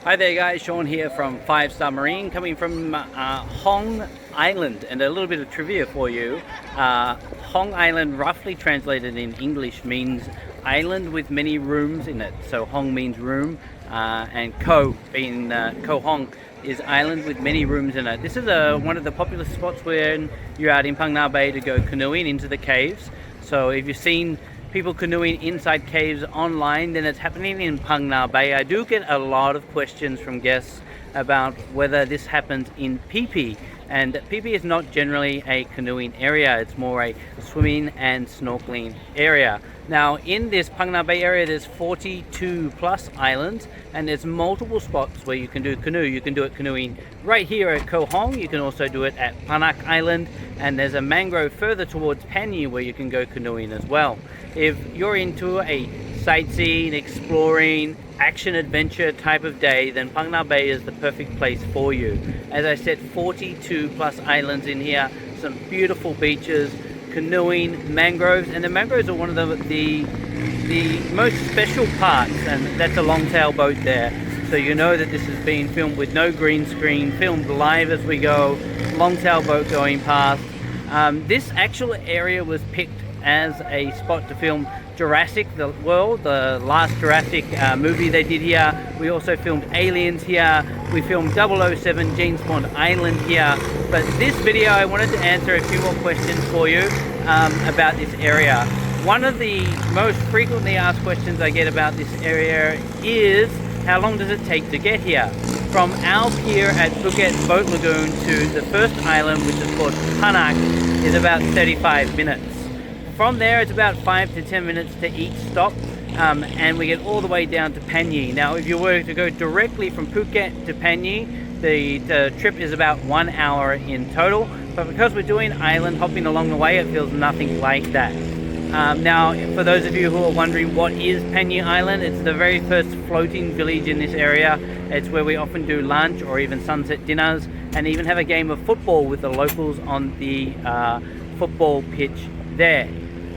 Hi there guys, Shaun here from 5 Star Marine, coming from Hong Island, and a little bit of trivia for you. Hong Island, roughly translated in English, means island with many rooms in it. So Hong means room, and Ko being Ko Hong is island with many rooms in it. This is one of the popular spots when you're out in Phang Nga Bay to go canoeing into the caves. So if you've seen people canoeing inside caves online, then it's happening in Phang Nga Bay. I do get a lot of questions from guests about whether this happens in Phi Phi, and Phi Phi is not generally a canoeing area, it's more a swimming and snorkeling area. Now in this Phang Nga Bay area there's 42 plus islands, and there's multiple spots where you can do canoe. You can do it canoeing right here at Koh Hong, you can also do it at Panak Island, and there's a mangrove further towards Panyi where you can go canoeing as well. If you're into a sightseeing, exploring, action adventure type of day, then Phang Nga Bay is the perfect place for you. As I said, 42 plus islands in here, some beautiful beaches, canoeing, mangroves, and the mangroves are one of the most special parts, and that's a longtail boat there. So you know that this is being filmed with no green screen, filmed live as we go, longtail boat going past. This actual area was picked as a spot to film Jurassic World, the last Jurassic movie they did here. We also filmed Aliens here. We filmed 007 James Bond Island here. But this video I wanted to answer a few more questions for you about this area. One of the most frequently asked questions I get about this area is, how long does it take to get here? From our pier at Phuket Boat Lagoon to the first island, which is called Panak, is about 35 minutes. From there it's about 5 to 10 minutes to each stop, and we get all the way down to Panyi. Now if you were to go directly from Phuket to Panyi, the trip is about 1 hour in total, but because we're doing island hopping along the way, it feels nothing like that. Now for those of you who are wondering what is Panyi Island, it's the very first floating village in this area. It's where we often do lunch or even sunset dinners, and even have a game of football with the locals on the football pitch there.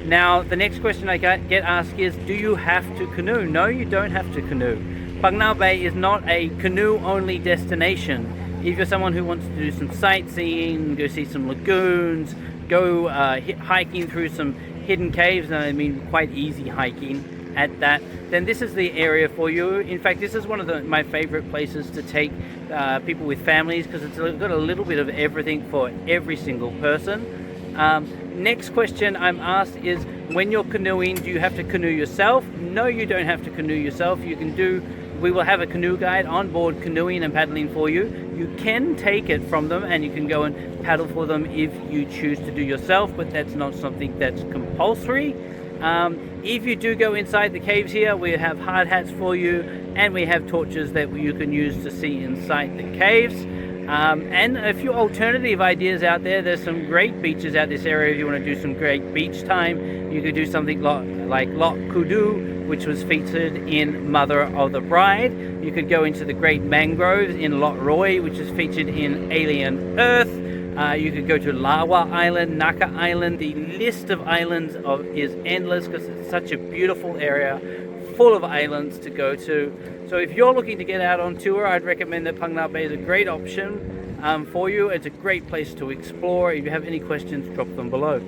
Now the next question I get asked is, do you have to canoe? No, you don't have to canoe. Phang Nga Bay is not a canoe only destination. If you're someone who wants to do some sightseeing, go see some lagoons, go hiking through some hidden caves, and I mean quite easy hiking at that, then this is the area for you. In fact, this is one of my favorite places to take people with families, because it's got a little bit of everything for every single person. Next question I'm asked is, when you're canoeing, do you have to canoe yourself? No, you don't have to canoe yourself. We will have a canoe guide on board canoeing and paddling for you. You can take it from them and you can go and paddle for them if you choose to do yourself, but that's not something that's compulsory. If you do go inside the caves here, we have hard hats for you, and we have torches that you can use to see inside the caves. And a few alternative ideas out there. There's some great beaches out this area. If you want to do some great beach time, you could do something like Lot Kudu, which was featured in Mother of the Bride. You could go into the great mangroves in Lot Roy, which is featured in Alien Earth. You could go to Lawa Island, Naka Island. The list of islands is endless, because it's such a beautiful area full of islands to go to. So if you're looking to get out on tour, I'd recommend that Phang Nga Bay is a great option for you. It's a great place to explore. If you have any questions, drop them below.